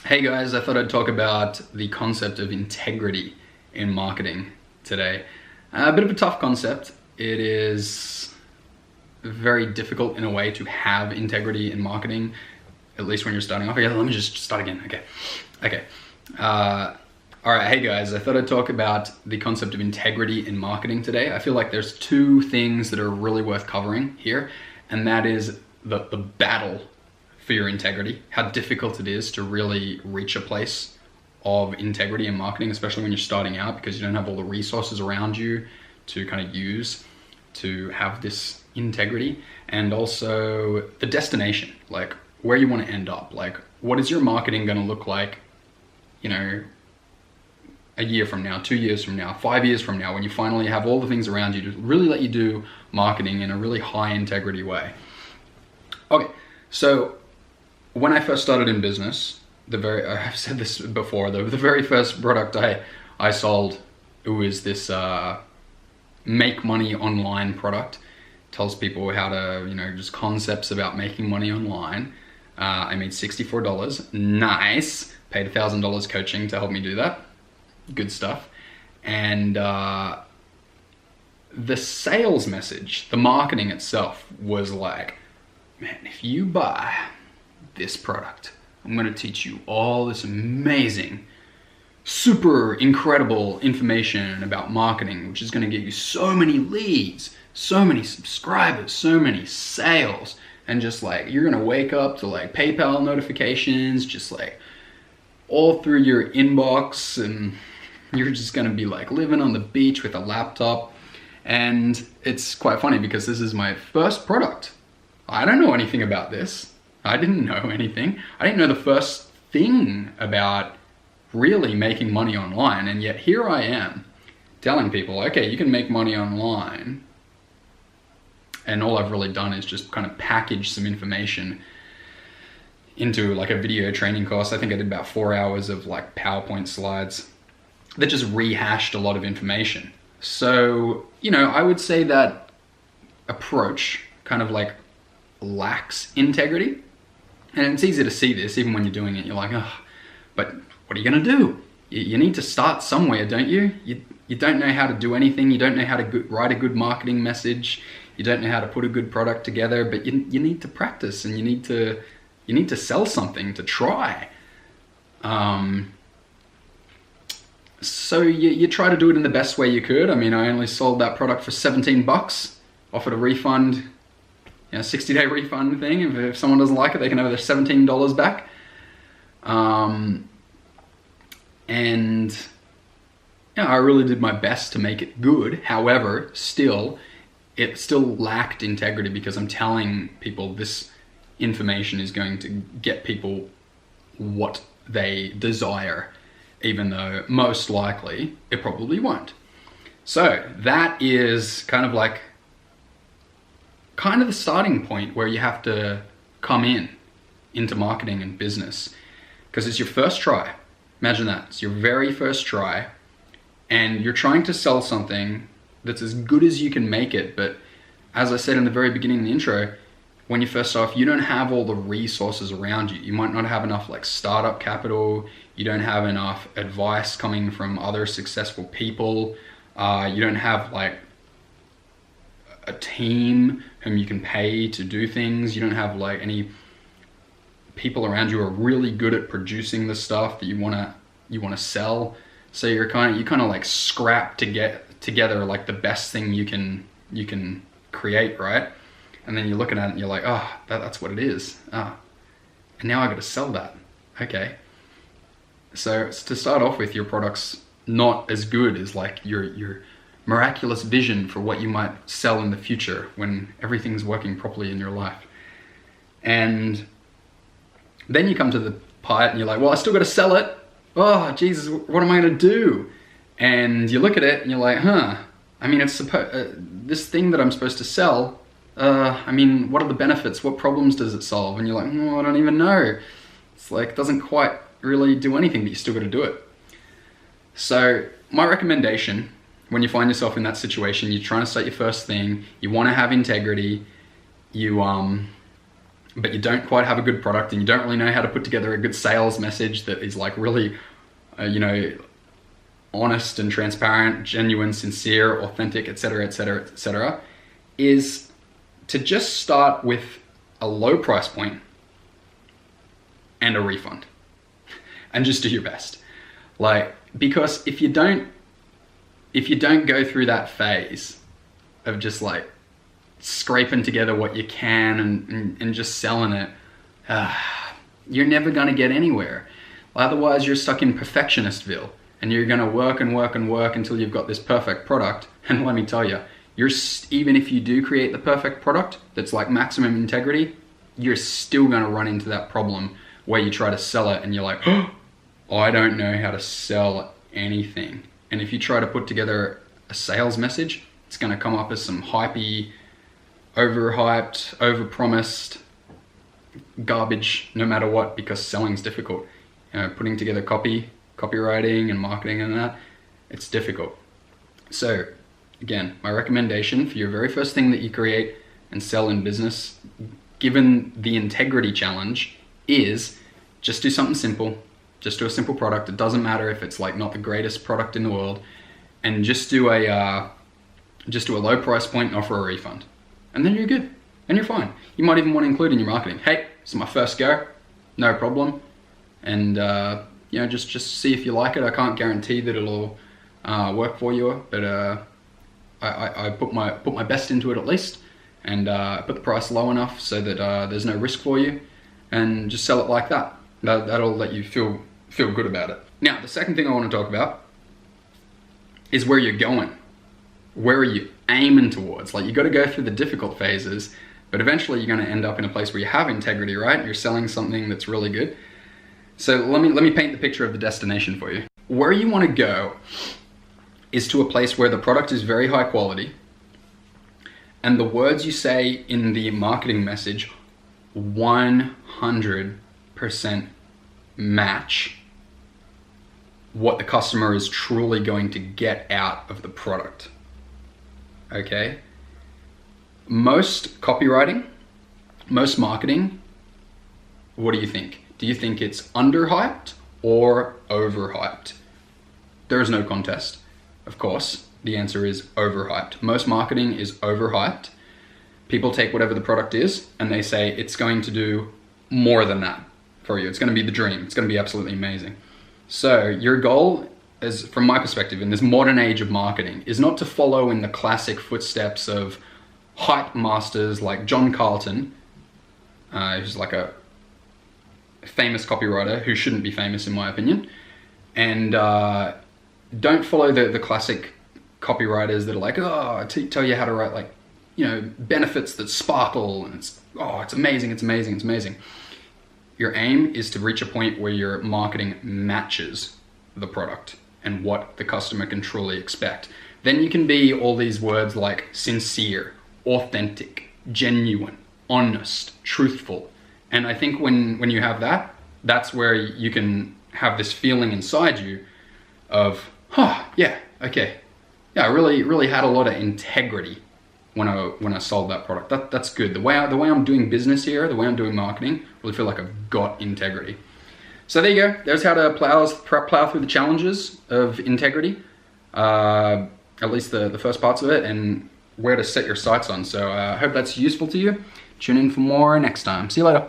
Hey guys, I thought I'd talk about the concept of integrity in marketing today. A bit of a tough concept. It is very difficult in a way to have integrity in marketing, at least when you're starting off. Okay, let me just start again. Okay. All right, hey guys, I thought I'd talk about the concept of integrity in marketing today. I feel like there's two things that are really worth covering here, and that is the battle for your integrity, how difficult it is to really reach a place of integrity in marketing, especially when you're starting out, because you don't have all the resources around you to kind of use to have this integrity. And also the destination, like where you want to end up. Like, what is your marketing going to look like, you know, a year from now, 2 years from now, 5 years from now, when you finally have all the things around you to really let you do marketing in a really high integrity way. Okay, so when I first started in business, I've said this before, the very first product I sold, it was this make money online product. Tells people how to, just concepts about making money online. I made $64, nice. Paid $1,000 coaching to help me do that. Good stuff. And the sales message, the marketing itself was like, man, if you buy this product, I'm going to teach you all this amazing, super incredible information about marketing, which is going to get you so many leads, so many subscribers, so many sales, and just like you're going to wake up to like PayPal notifications, just like all through your inbox, and you're just going to be like living on the beach with a laptop. And it's quite funny because this is my first product. I don't know anything about this. I didn't know anything. I didn't know the first thing about really making money online, and yet here I am telling people, okay, you can make money online. And all I've really done is just kind of package some information into like a video training course. I think I did about 4 hours of like PowerPoint slides that just rehashed a lot of information. So, I would say that approach kind of like lacks integrity. And it's easy to see this even when you're doing it. You're like, oh, but what are you going to do? You need to start somewhere, don't you? You don't know how to do anything. You don't know how to write a good marketing message. You don't know how to put a good product together, but you need to practice, and you need to sell something to try. So you try to do it in the best way you could. I mean, I only sold that product for $17, offered a refund, 60-day refund thing. If someone doesn't like it, they can have their $17 back. And I really did my best to make it good. However, it still lacked integrity, because I'm telling people this information is going to get people what they desire, even though most likely it probably won't. So that is kind of the starting point where you have to come into marketing and business, because it's your first try. Imagine that. It's your very first try, and you're trying to sell something that's as good as you can make it. But as I said in the very beginning of the intro, when you first start off, you don't have all the resources around you. You might not have enough like startup capital. You don't have enough advice coming from other successful people. You don't have like a team whom you can pay to do things. You don't have like any people around you who are really good at producing the stuff that you want to sell. So you kind of like scrap to get together like the best thing you can create, right? And then you're looking at it and you're like, oh, that's what it is. And now I got to sell that. Okay. So to start off with, your product's not as good as like your miraculous vision for what you might sell in the future when everything's working properly in your life. And then you come to the part and you're like, well, I still got to sell it. Oh, Jesus, what am I going to do? And you look at it and you're like, I mean, it's this thing that I'm supposed to sell. I mean, what are the benefits? What problems does it solve? And you're like, I don't even know. It's like, it doesn't quite really do anything, but you still got to do it. So my recommendation, when you find yourself in that situation, you're trying to start your first thing, you want to have integrity, you but you don't quite have a good product and you don't really know how to put together a good sales message that is like really, you know, honest and transparent, genuine, sincere, authentic, etc., etc., etc., is to just start with a low price point and a refund, and just do your best. Like, because if you don't go through that phase of just like scraping together what you can and just selling it, you're never gonna get anywhere. Otherwise, you're stuck in perfectionistville, and you're gonna work and work and work until you've got this perfect product. And let me tell you, even if you do create the perfect product that's like maximum integrity, you're still gonna run into that problem where you try to sell it and you're like, oh, I don't know how to sell anything. And if you try to put together a sales message, it's gonna come up as some hypey, overhyped, overpromised garbage, no matter what, because selling's difficult. You know, putting together copywriting and marketing and that, it's difficult. So again, my recommendation for your very first thing that you create and sell in business, given the integrity challenge, is just do something simple. Just do a simple product. It doesn't matter if it's like not the greatest product in the world, and just do a low price point and offer a refund. And then you're good, and you're fine. You might even want to include in your marketing, hey, this is my first go, no problem. And you know, just see if you like it. I can't guarantee that it'll work for you, but I put my best into it at least, and put the price low enough so that there's no risk for you, and just sell it like that. That'll let you feel good about it. Now, the second thing I want to talk about is where you're going. Where are you aiming towards? Like, you got to go through the difficult phases, but eventually you're going to end up in a place where you have integrity, right? You're selling something that's really good. So let me paint the picture of the destination for you. Where you want to go is to a place where the product is very high quality, and the words you say in the marketing message 100% match what the customer is truly going to get out of the product. Okay? Most copywriting, most marketing, what do you think? Do you think it's underhyped or overhyped? There is no contest. Of course, the answer is overhyped. Most marketing is overhyped. People take whatever the product is and they say it's going to do more than that for you. It's going to be the dream. It's going to be absolutely amazing. So your goal, is, from my perspective, in this modern age of marketing, is not to follow in the classic footsteps of hype masters like John Carlton, who's like a famous copywriter who shouldn't be famous in my opinion, and don't follow the classic copywriters that are like, oh, tell you how to write, like, you know, benefits that sparkle, and it's amazing, it's amazing, it's amazing. Your aim is to reach a point where your marketing matches the product and what the customer can truly expect. Then you can be all these words like sincere, authentic, genuine, honest, truthful. And I think when you have that, that's where you can have this feeling inside you of, yeah, okay. Yeah, I really had a lot of integrity when I sold that product. That's good. The way I'm doing business here, the way I'm doing marketing, I really feel like I've got integrity. So there you go. There's how to plow through the challenges of integrity, at least the first parts of it, and where to set your sights on. So I hope that's useful to you. Tune in for more next time. See you later.